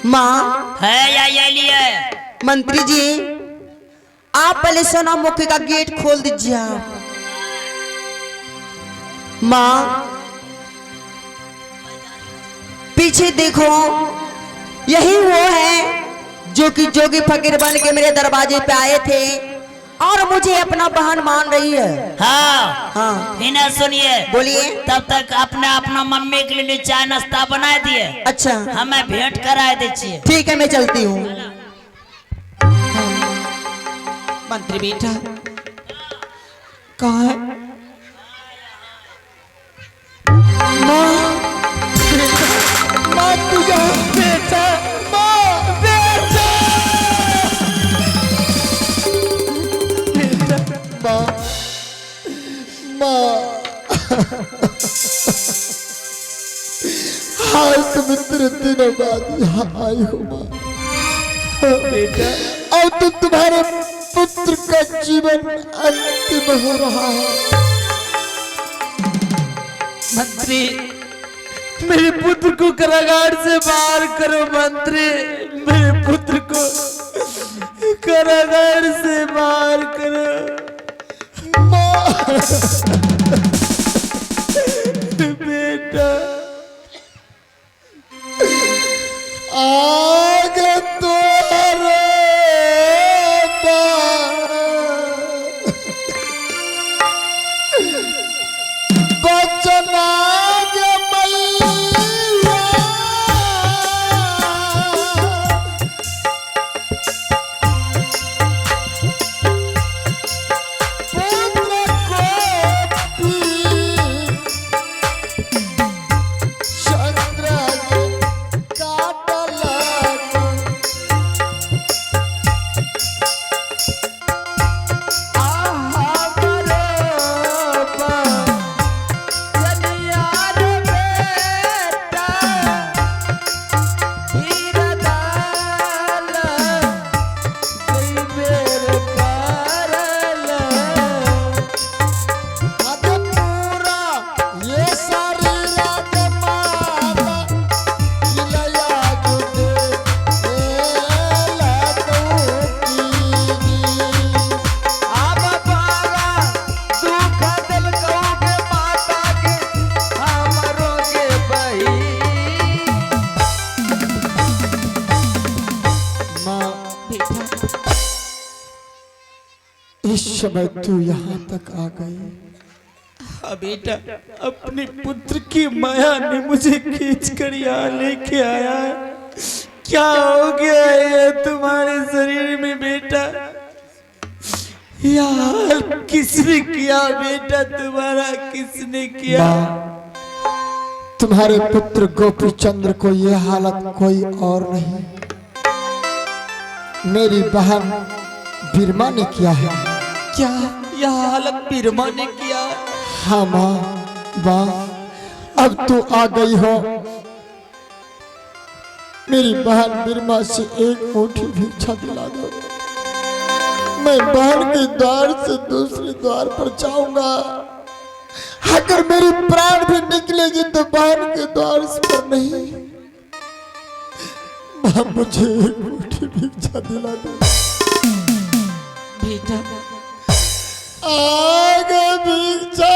माँ है या ये लिए मंत्री जी, आप पहले सोना मुखी का गेट खोल दीजिए आप। माँ पीछे देखो, यही वो है जो कि जोगी फकीर बन के मेरे दरवाजे पे आए थे और मुझे अपना बहन मान रही है। हाँ हाँ इन्हें सुनिए, बोलिए। तब तक अपने अपना मम्मी के लिए चाय नाश्ता बना दिए, अच्छा हमें भेंट कराए दीजिए। ठीक है, मैं चलती हूँ। मंत्री बेटा कहाँ है? माँ माँ तुझे बेटा, माँ बेटा, माँ माँ हाँ तुम इतने दिनों बाद यहाँ आई हो माँ। बेटा अब तो तुम्हारे पुत्र का जीवन अंतिम हो रहा है। मंत्री मेरे पुत्र को कारागार से बाहर करो। मंत्री मेरे पुत्र को कारागार से बाहर करो। बेटा आगे तो बचना इस समय तू यहाँ तक आ गई। हाँ बेटा, अपने पुत्र की माया ने मुझे खींच कर यहाँ लेके आया है। क्या हो गया है तुम्हारे शरीर में बेटा? यह हाल किसने किया बेटा? तुम्हारा किसने किया? तुम्हारे पुत्र गोपी चंद्र को यह हालत कोई और नहीं, मेरी बहन बिरमा ने किया है। क्या यह हालत बिरमा ने किया? हाँ माँ, माँ अब तू आ गई हो। मेरी बहन बिरमा से एक मुट्ठी भिक्षा दिला दो। मैं बहन के द्वार से दूसरे द्वार पर जाऊंगा। अगर मेरी प्राण भी निकलेगी तो बहन के द्वार पर नहीं। माँ मुझे एक मुट्ठी भिक्षा दिला दो बेटा। आगे भिक्षा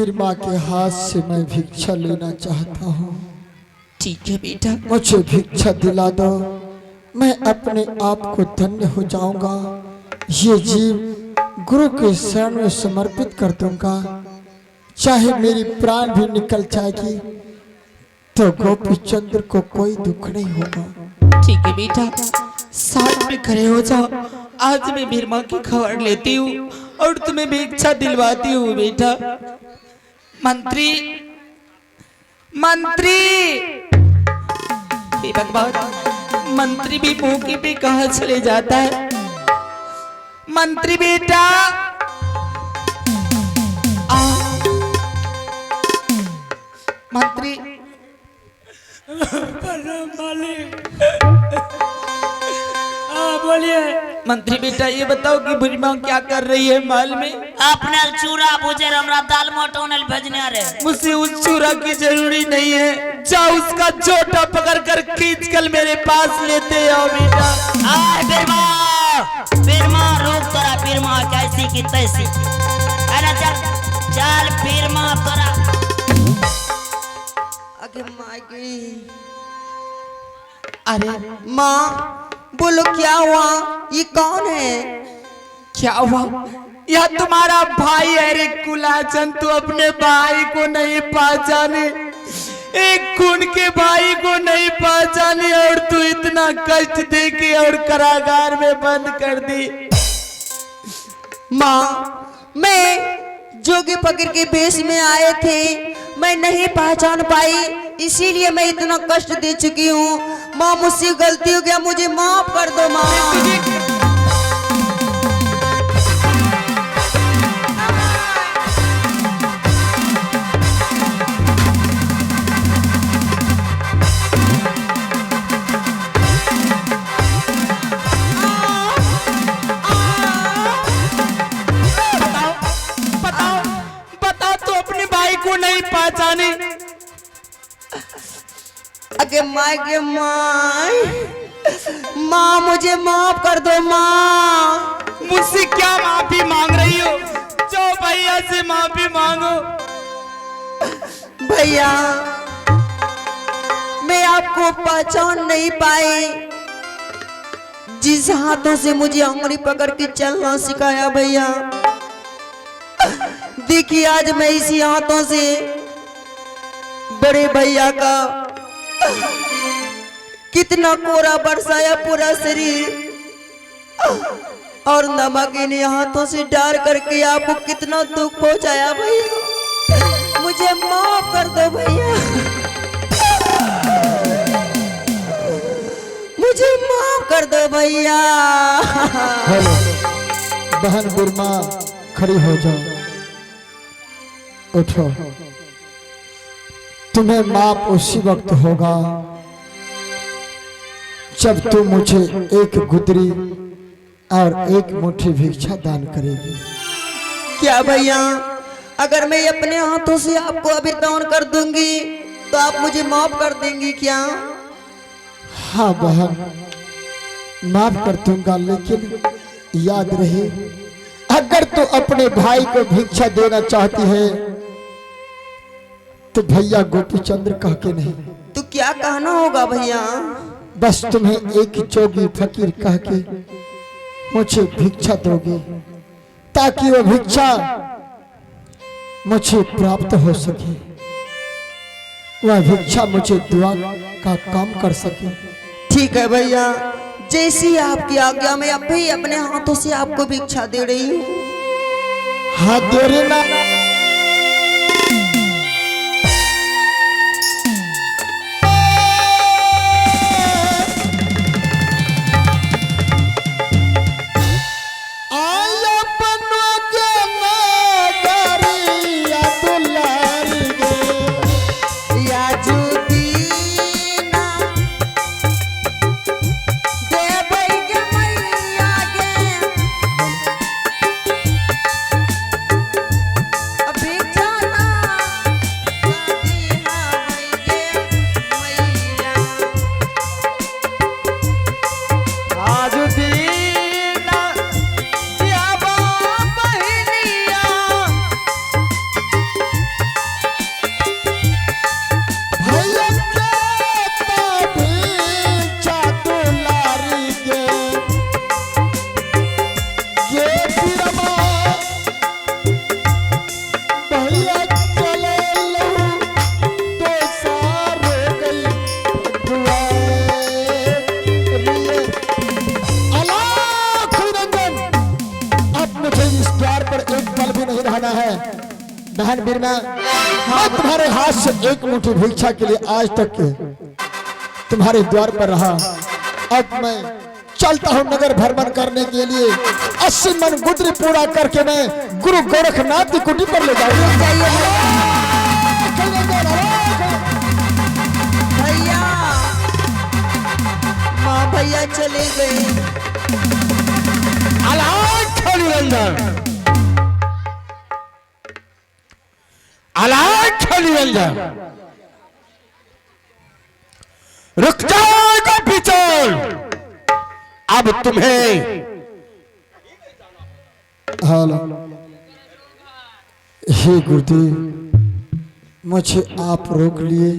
बिरमा के हाथ से मैं भिक्षा लेना चाहता हूँ। ठीक है बेटा, मुझे भिक्षा दिला दो, मैं अपने आप को धन्य हो जाऊंगा। ये जीव गुरु के शरण में समर्पित कर दूंगा। चाहे मेरी प्राण भी निकल जाएगी तो गोपी चंद्र को कोई दुख नहीं होगा। ठीक है बेटा, साथ में खड़े हो जाओ। आज मैं बिरमा की खबर लेती हूँ और तुम्हें भिक्षा दिलवाती हूँ बेटा। मंत्री, मंत्री, हे भगवान, मंत्री भी मौके पे कहाँ चले जाता है। मंत्री बेटा, आ, मंत्री। बोलिए मंत्री बेटा, ये बताओ कि बुढ़िमा क्या कर रही है महल में? अपने चूरा भुजर हमरा दाल मोटोनल भेजने रे। मुझे उस चूरा की जरूरी नहीं है। जाओ उसका छोटा पकड़ कर खींच कर मेरे पास लेते आओ बेटा। आए बिरमा, बिरमा रोक तोरा, बिरमा कैसी की तैसी है ना। चल चल बिरमा तोरा। आगे माँ गई। अरे माँ बोलो क्या हुआ? ये कौन है? क्या हुआ? यह तुम्हारा भाई है रे कुलाचन। तू अपने भाई को नहीं पहचाने, एक खून के भाई को नहीं पहचाने और तू इतना कष्ट दे के और कारागार में बंद कर दी। माँ मैं जोगी फकीर के भेष में आए थे, मैं नहीं पहचान पाई, इसीलिए मैं इतना कष्ट दे चुकी हूँ। माँ मुझसे गलती हो गया, मुझे माफ कर दो माँ। नहीं पहचाने। अगे माँ के माँ, माँ मुझे माफ कर दो माँ। मुझसे क्या माफी मांग रही हो? जाओ भैया से माफी मांगो। भैया मैं आपको पहचान नहीं पाई, जिस हाथों से मुझे उंगली पकड़ के चलना सिखाया भैया, देखिए आज मैं इसी हाथों से बड़े भैया का कितना कोरा बरसाया पूरा शरीर, और नमक इन हाथों से डाल करके आपको कितना दुख पहुंचाया भैया। मुझे माफ कर दो भैया, मुझे माफ कर दो भैया। हेलो बहन बिरमा, खड़ी हो जाओ, उठो। तुम्हें माफ उसी वक्त होगा जब तुम मुझे एक गुदरी और एक मुट्ठी भिक्षा दान करेगी। क्या भैया, अगर मैं अपने हाथों से आपको अभी दान कर दूंगी तो आप मुझे माफ कर देंगी क्या? हाँ बहन, माफ कर दूंगा, लेकिन याद रहे अगर तू अपने भाई को भिक्षा देना चाहती है तो भैया गोपी चंद्र कह के नहीं, तो क्या कहना होगा भैया? बस तुम्हें एक जोगी फकीर कह के मुझे भिक्षा दोगे, ताकि वो भिक्षा मुझे प्राप्त हो सके, वह भिक्षा मुझे दुआ का काम कर सके। ठीक है भैया, जैसी आपकी आज्ञा में अभी अपने हाथों से आपको भिक्षा दे रही हूँ। हाथ दे रही ना। बहन बीरमा, मैं तुम्हारे हाथ से एक मुट्ठी भिक्षा के लिए आज तक के तुम्हारे द्वार पर रहा। अब मैं चलता हूँ नगर भ्रमण करने के लिए। 80 मन गुदरी पूरा करके मैं गुरु गोरखनाथ की कुटी पर ले जाऊंगा। भैया माँ भैया चले गए। अलग निरंजन, अलग निरंजन, रुक जाओ पिछोड़। अब तुम्हें हाल हे गुरुदेव, मुझे आप रोक लिए।